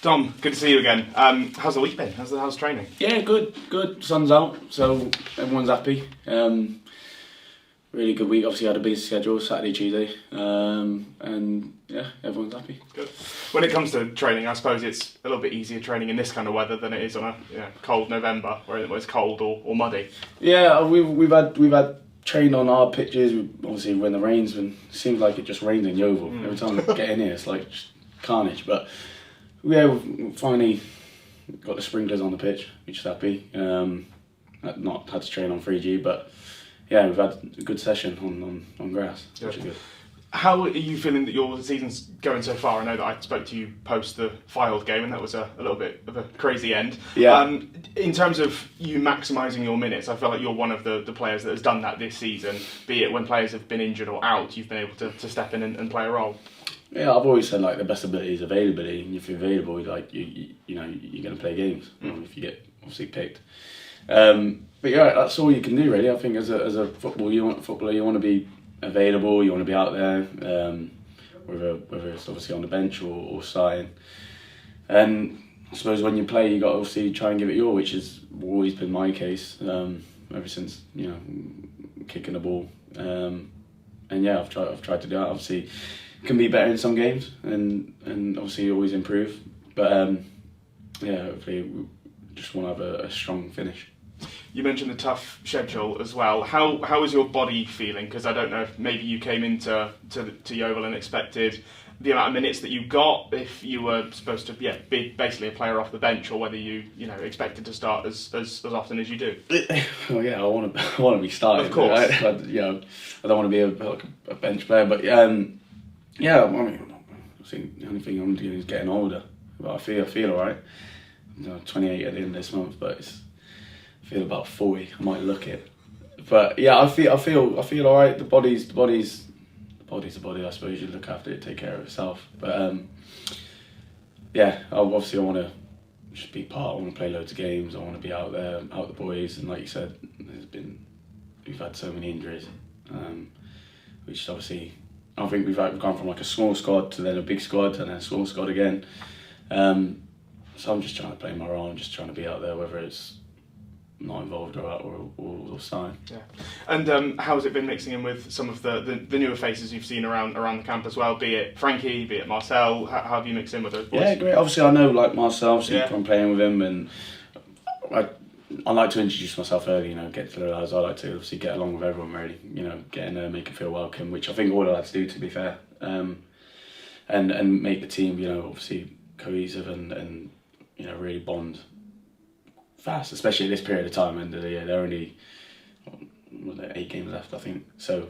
Tom, good to see you again. How's the week been? How's training? Yeah, good. Sun's out, so everyone's happy. Really good week. Obviously, had a busy schedule, Saturday, Tuesday, and yeah, everyone's happy. Good. When it comes to training, I suppose it's a little bit easier training in this kind of weather than it is on a cold November, where it's cold or muddy. Yeah, we've had trained on our pitches. Obviously, when the rains, it seems like it just rains in Yeovil. Every time we get in here, it's like just carnage. But yeah, we've finally got the sprinklers on the pitch, which is happy. Not had to train on 3G, but yeah, we've had a good session on grass, which is good. How are you feeling that your season's going so far? I know that I spoke to you post the Solihull game, and that was a little bit of a crazy end. Yeah. In terms of you maximising your minutes, I feel like you're one of the players that has done that this season. Be it when players have been injured or out, you've been able to step in and play a role. Yeah, I've always said like the best ability is availability, and if you're available, like you know you're going to play games if you get obviously picked. But yeah, that's all you can do really. I think as a footballer, you want to be available, you want to be out there, whether it's obviously on the bench or starting. And I suppose when you play, you got to obviously try and give it your, which has always been my case ever since kicking the ball. And yeah, I've tried to do that. Obviously, can be better in some games, and obviously always improve. But yeah, hopefully we just want to have a strong finish. You mentioned the tough schedule as well. How is your body feeling? Because I don't know if maybe you came into Yeovil and expected the amount of minutes that you got, if you were supposed to be basically a player off the bench, or whether you expected to start as often as you do. Well, yeah, I want to be starting. Of course. I don't want to be a bench player, but yeah, I mean, I think the only thing I'm doing is getting older. But I feel alright. 28 at the end of this month, but I feel about 40. I might look it, but yeah, I feel alright. The body's the body. I suppose you look after it, take care of itself. But yeah, I want to just be part. I want to play loads of games. I want to be out there, out with the boys. And like you said, we've had so many injuries, which obviously I think we've gone from like a small squad to then a big squad and then a small squad again. So I'm just trying to play my role. I'm just trying to be out there, whether it's not involved or sign. Yeah. And how has it been mixing in with some of the newer faces you've seen around the camp as well? Be it Frankie, be it Marcel. How have you mixed in with those boys? Yeah, great. Obviously, I know like Marcel from playing with him, and I like to introduce myself early. Get to the lads. I like to obviously get along with everyone. Really, get in there, make them feel welcome, which I think all the lads do. To be fair, and make the team obviously cohesive and really bond fast, especially at this period of time. And they're only 8 games left, I think. So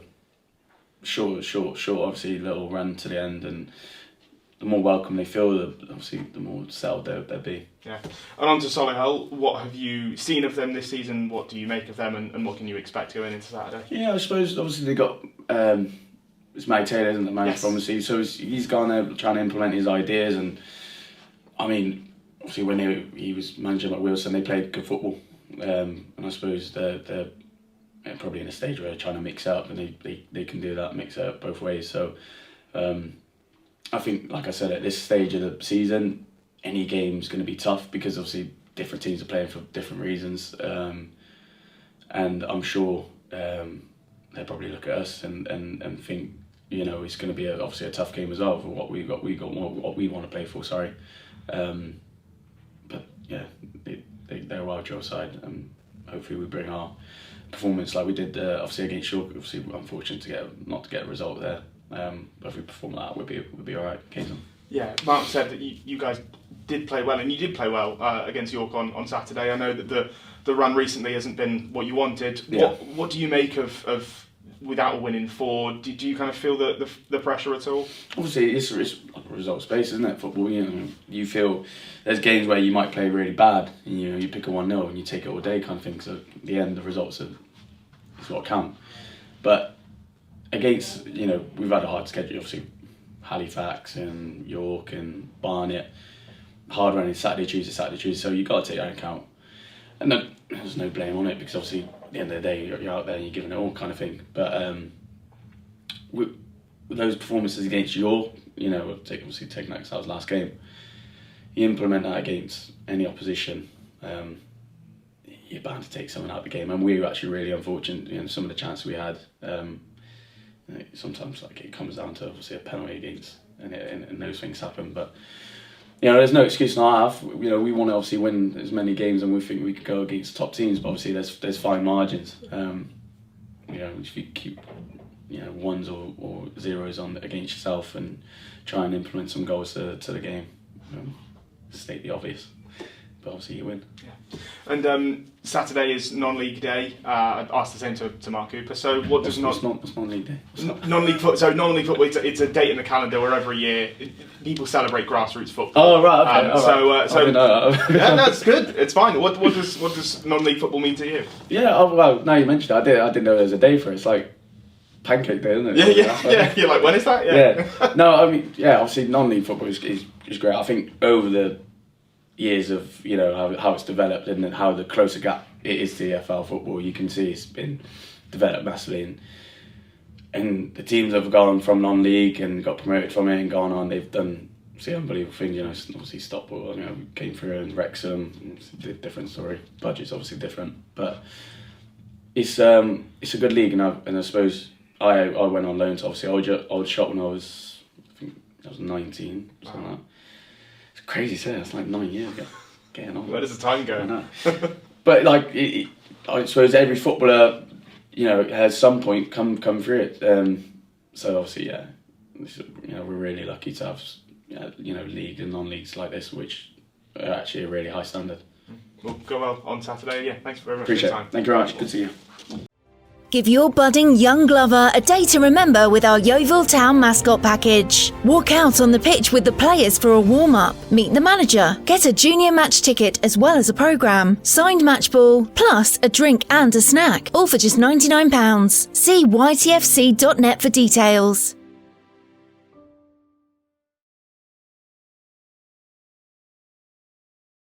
short, obviously little run to the end, and the more welcome they feel, the more settled they'll be. Yeah. And on to Solihull, what have you seen of them this season? What do you make of them, and what can you expect going into Saturday? Yeah, I suppose obviously they got it's Mike Taylor, isn't the manager from the season, so he's gone there trying to implement his ideas. And I mean, obviously when he was managing at Wilson, they played good football, and I suppose they're probably in a stage where they're trying to mix it up, and they can do that, mix it up both ways. So I think, like I said, at this stage of the season, any game's going to be tough because obviously different teams are playing for different reasons, and I'm sure they'll probably look at us and think it's going to be obviously a tough game as well for what we want to play for. Sorry. But yeah, they're a wild drill side, and hopefully we bring our performance like we did obviously against York. Obviously we're unfortunate not to get a result there, but if we perform like that, we'll be alright. Yeah, Mark said that you guys did play well, and you did play well against York on Saturday. I know that the run recently hasn't been what you wanted. Yeah. What do you make of without a win in 4? Did you kind of feel the pressure at all? Obviously, it's results based, isn't it? Football, you feel there's games where you might play really bad, and you pick a 1-0 and you take it all day kind of thing. So at the end, the results is what count. But against we've had a hard schedule. Obviously, Halifax and York and Barnet, hard running Saturday, Tuesday. So you got to take that into account. And there's no blame on it because obviously at the end of the day you're out there and you're giving it all kind of thing. But with those performances against York, obviously taking that because that was last game. you implement that against any opposition, you're bound to take someone out of the game. And we were actually really unfortunate. You know, some of the chances we had. Sometimes like it comes down to obviously a penalty against, and those things happen. But you know, there's no excuse not have. You know, we want to obviously win as many games, and we think we could go against top teams. But obviously, there's fine margins. You know, if you keep ones or zeros on against yourself and try and implement some goals to the game, state the obvious. But obviously, you win. Yeah. And Saturday is non-league day. I asked the same to Mark Cooper. So what does non-league day? Non-league football. So non-league football. It's a date in the calendar where every year people celebrate grassroots football. Oh right, okay. So I didn't know that. yeah, that's good. It's fine. What does non-league football mean to you? Yeah. Well, now you mentioned it, I didn't know there was a day for it. It's like Pancake Day, isn't it? Yeah. You're like, when is that? Yeah. No, I mean, yeah. Obviously, non-league football is great. I think over the years of how it's developed and how the closer gap it is to EFL football, you can see it's been developed massively, and the teams have gone from non-league and got promoted from it and gone on. They've done unbelievable things. Obviously Stockport, came through, and Wrexham, it's a different story. Budget's obviously different, but it's a good league, and I suppose I went on loan to obviously Old Shot when I was 19, something like that. It's crazy to say, it's like 9 years ago. Getting on. Where does the time go? I know. But like, I suppose every footballer, at some point come through it. So obviously, yeah, we're really lucky to have, league and non-leagues like this, which are actually a really high standard. Well, go well on Saturday. Yeah, thanks very much Appreciate for your time. It. Thank you very much. Good to see you. Give your budding young Glover a day to remember with our Yeovil Town mascot package. Walk out on the pitch with the players for a warm-up, meet the manager, get a junior match ticket as well as a programme, signed match ball, plus a drink and a snack, all for just £99. See ytfc.net for details.